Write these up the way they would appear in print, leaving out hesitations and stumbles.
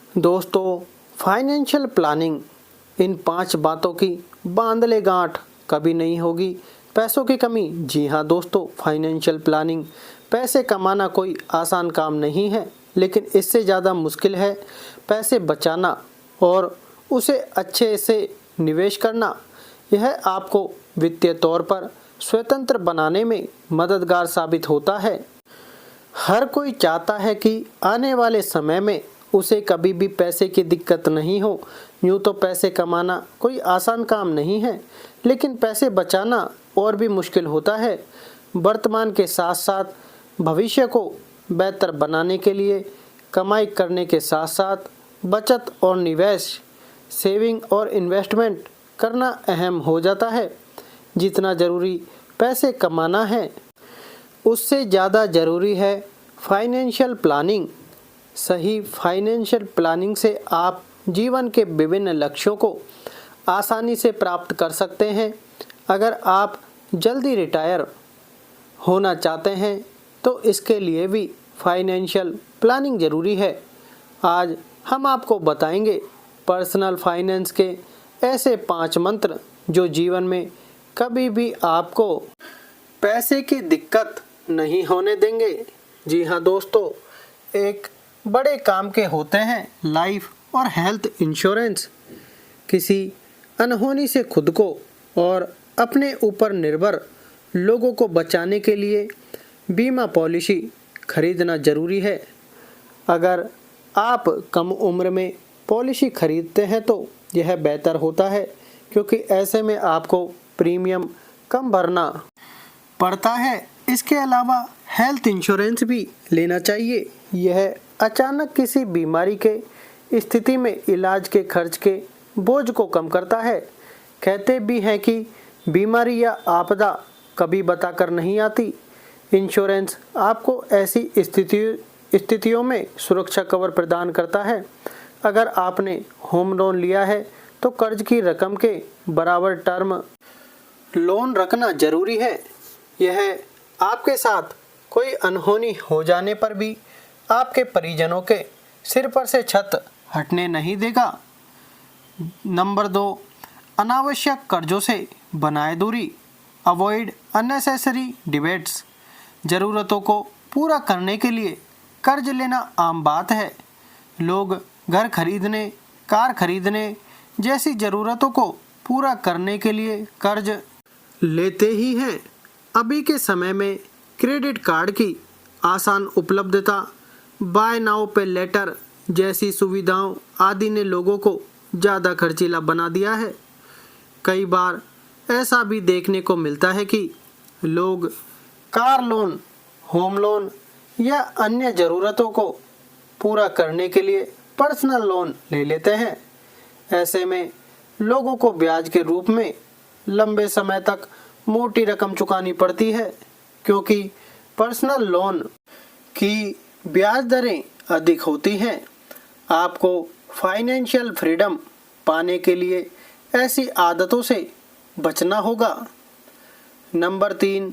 दोस्तों, financial planning in 5 बातों की बांध ले गांठ, कभी नहीं होगी पैसों की कमी। जी हाँ दोस्तों, फाइनेंशियल प्लानिंग, पैसे कमाना कोई आसान काम नहीं है, लेकिन इससे ज़्यादा मुश्किल है पैसे बचाना और उसे अच्छे से निवेश करना। यह आपको वित्तीय तौर पर स्वतंत्र बनाने में मददगार साबित होता है। हर कोई चाहता है कि आने वाले समय में उसे कभी भी पैसे की दिक्कत नहीं हो। यूँ तो पैसे कमाना कोई आसान काम नहीं है, लेकिन पैसे बचाना और भी मुश्किल होता है। वर्तमान के साथ साथ भविष्य को बेहतर बनाने के लिए कमाई करने के साथ साथ बचत और निवेश, सेविंग और इन्वेस्टमेंट करना अहम हो जाता है। जितना ज़रूरी पैसे कमाना है, उससे ज़्यादा ज़रूरी है फाइनेंशियल प्लानिंग। सही फाइनेंशियल प्लानिंग से आप जीवन के विभिन्न लक्ष्यों को आसानी से प्राप्त कर सकते हैं। अगर आप जल्दी रिटायर होना चाहते हैं तो इसके लिए भी फाइनेंशियल प्लानिंग ज़रूरी है। आज हम आपको बताएंगे पर्सनल फाइनेंस के ऐसे 5 मंत्र जो जीवन में कभी भी आपको पैसे की दिक्कत नहीं होने देंगे। जी हाँ दोस्तों, एक बड़े काम के होते हैं लाइफ और हेल्थ इंश्योरेंस। किसी अनहोनी से खुद को और अपने ऊपर निर्भर लोगों को बचाने के लिए बीमा पॉलिसी खरीदना ज़रूरी है। अगर आप कम उम्र में पॉलिसी खरीदते हैं तो यह बेहतर होता है, क्योंकि ऐसे में आपको प्रीमियम कम भरना पड़ता है। इसके अलावा हेल्थ इंश्योरेंस भी लेना चाहिए। यह अचानक किसी बीमारी के स्थिति में इलाज के खर्च के बोझ को कम करता है। कहते भी हैं कि बीमारी या आपदा कभी बताकर नहीं आती। इंश्योरेंस आपको ऐसी स्थितियों में सुरक्षा कवर प्रदान करता है। अगर आपने होम लोन लिया है तो कर्ज की रकम के बराबर टर्म लोन रखना जरूरी है। यह आपके साथ कोई अनहोनी हो जाने पर भी आपके परिजनों के सिर पर से छत हटने नहीं देगा। नंबर 2, अनावश्यक कर्जों से बनाए दूरी। Avoid unnecessary debates. ज़रूरतों को पूरा करने के लिए कर्ज लेना आम बात है। लोग घर खरीदने, कार खरीदने जैसी ज़रूरतों को पूरा करने के लिए कर्ज लेते ही हैं। अभी के समय में क्रेडिट कार्ड की आसान उपलब्धता, बाय नाउ पे लेटर जैसी सुविधाओं आदि ने लोगों को ज़्यादा खर्चीला बना दिया है। कई बार ऐसा भी देखने को मिलता है कि लोग कार लोन, होम लोन या अन्य ज़रूरतों को पूरा करने के लिए पर्सनल लोन ले लेते हैं। ऐसे में लोगों को ब्याज के रूप में लंबे समय तक मोटी रकम चुकानी पड़ती है, क्योंकि पर्सनल लोन की ब्याज दरें अधिक होती हैं। आपको फाइनेंशियल फ्रीडम पाने के लिए ऐसी आदतों से बचना होगा। नंबर 3,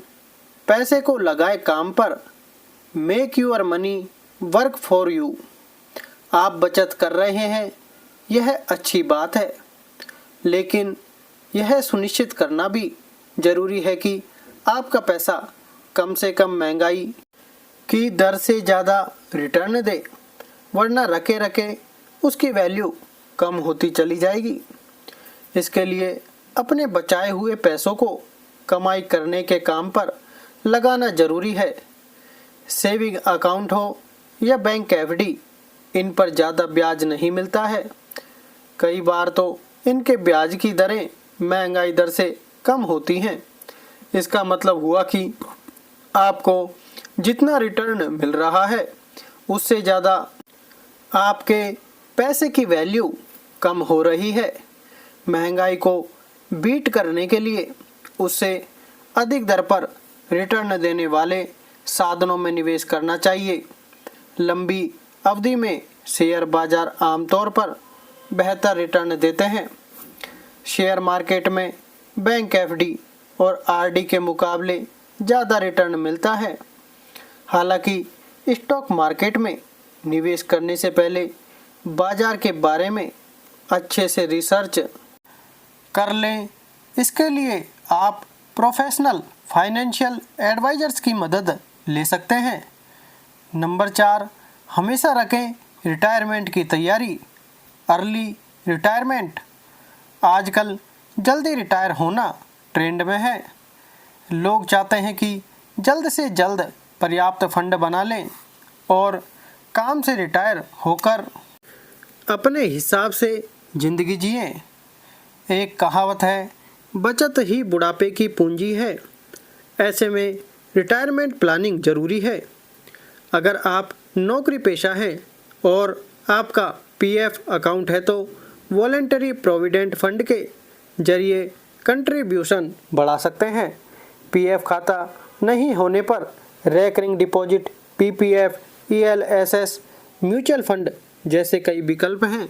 पैसे को लगाए काम पर। Make your money work for you. आप बचत कर रहे हैं, यह अच्छी बात है, लेकिन यह सुनिश्चित करना भी जरूरी है कि आपका पैसा कम से कम महंगाई की दर से ज़्यादा रिटर्न दे, वरना रखे रखे उसकी वैल्यू कम होती चली जाएगी। इसके लिए अपने बचाए हुए पैसों को कमाई करने के काम पर लगाना जरूरी है। सेविंग अकाउंट हो या बैंक एफडी, इन पर ज़्यादा ब्याज नहीं मिलता है। कई बार तो इनके ब्याज की दरें महंगाई दर से कम होती हैं। इसका मतलब हुआ कि आपको जितना रिटर्न मिल रहा है उससे ज़्यादा आपके पैसे की वैल्यू कम हो रही है। महंगाई को बीट करने के लिए उससे अधिक दर पर रिटर्न देने वाले साधनों में निवेश करना चाहिए। लंबी अवधि में शेयर बाजार आमतौर पर बेहतर रिटर्न देते हैं। शेयर मार्केट में बैंक एफडी और आरडी के मुकाबले ज़्यादा रिटर्न मिलता है। हालांकि स्टॉक मार्केट में निवेश करने से पहले बाजार के बारे में अच्छे से रिसर्च कर लें। इसके लिए आप प्रोफेशनल फाइनेंशियल एडवाइजर्स की मदद ले सकते हैं। नंबर 4, हमेशा रखें रिटायरमेंट की तैयारी। अर्ली रिटायरमेंट आजकल जल्दी रिटायर होना ट्रेंड में है। लोग चाहते हैं कि जल्द से जल्द पर्याप्त फंड बना लें और काम से रिटायर होकर अपने हिसाब से ज़िंदगी जिएं। एक कहावत है, बचत ही बुढ़ापे की पूंजी है। ऐसे में रिटायरमेंट प्लानिंग ज़रूरी है। अगर आप नौकरी पेशा हैं और आपका पीएफ अकाउंट है तो वॉलेंटरी प्रोविडेंट फंड के जरिए कंट्रीब्यूशन बढ़ा सकते हैं। पीएफ खाता नहीं होने पर recurring deposit, PPF, ELSS, mutual fund जैसे कई विकल्प हैं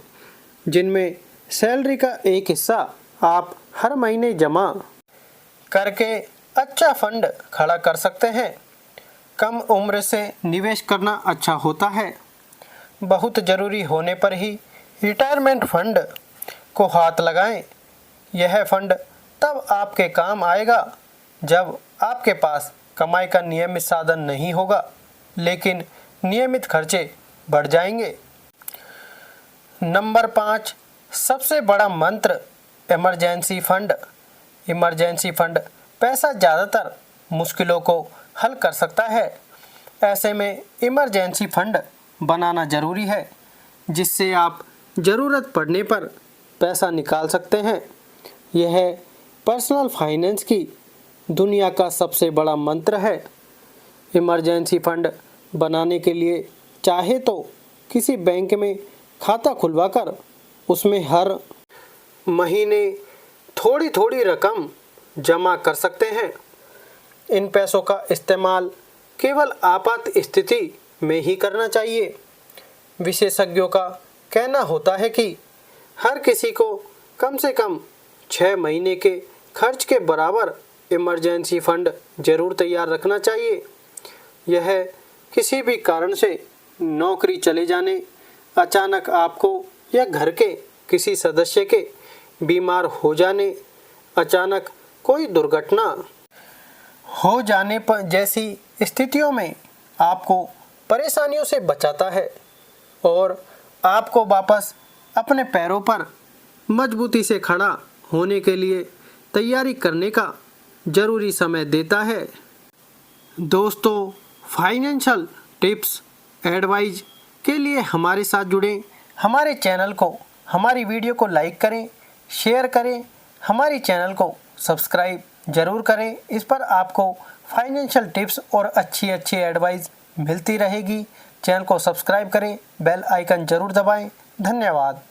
जिनमें सैलरी का एक हिस्सा आप हर महीने जमा करके अच्छा फंड खड़ा कर सकते हैं। कम उम्र से निवेश करना अच्छा होता है। बहुत ज़रूरी होने पर ही रिटायरमेंट फंड को हाथ लगाएं। यह फंड तब आपके काम आएगा जब आपके पास कमाई का नियमित साधन नहीं होगा, लेकिन नियमित खर्चे बढ़ जाएंगे। नंबर 5, सबसे बड़ा मंत्र इमरजेंसी फंड। इमरजेंसी फंड पैसा ज़्यादातर मुश्किलों को हल कर सकता है। ऐसे में इमरजेंसी फंड बनाना ज़रूरी है जिससे आप ज़रूरत पड़ने पर पैसा निकाल सकते हैं। यह पर्सनल फाइनेंस की दुनिया का सबसे बड़ा मंत्र है। इमरजेंसी फंड बनाने के लिए चाहे तो किसी बैंक में खाता खुलवाकर उसमें हर महीने थोड़ी थोड़ी रकम जमा कर सकते हैं। इन पैसों का इस्तेमाल केवल आपात स्थिति में ही करना चाहिए। विशेषज्ञों का कहना होता है कि हर किसी को कम से कम 6 महीने के खर्च के बराबर इमरजेंसी फंड जरूर तैयार रखना चाहिए। यह किसी भी कारण से नौकरी चले जाने, अचानक आपको या घर के किसी सदस्य के बीमार हो जाने, अचानक कोई दुर्घटना हो जाने पर जैसी स्थितियों में आपको परेशानियों से बचाता है और आपको वापस अपने पैरों पर मजबूती से खड़ा होने के लिए तैयारी करने का ज़रूरी समय देता है। दोस्तों, फाइनेंशियल टिप्स एडवाइस के लिए हमारे साथ जुड़ें। हमारे चैनल को, हमारी वीडियो को लाइक करें, शेयर करें, हमारी चैनल को सब्सक्राइब ज़रूर करें। इस पर आपको फाइनेंशियल टिप्स और अच्छी एडवाइस मिलती रहेगी। चैनल को सब्सक्राइब करें, बेल आइकन ज़रूर दबाएं। धन्यवाद।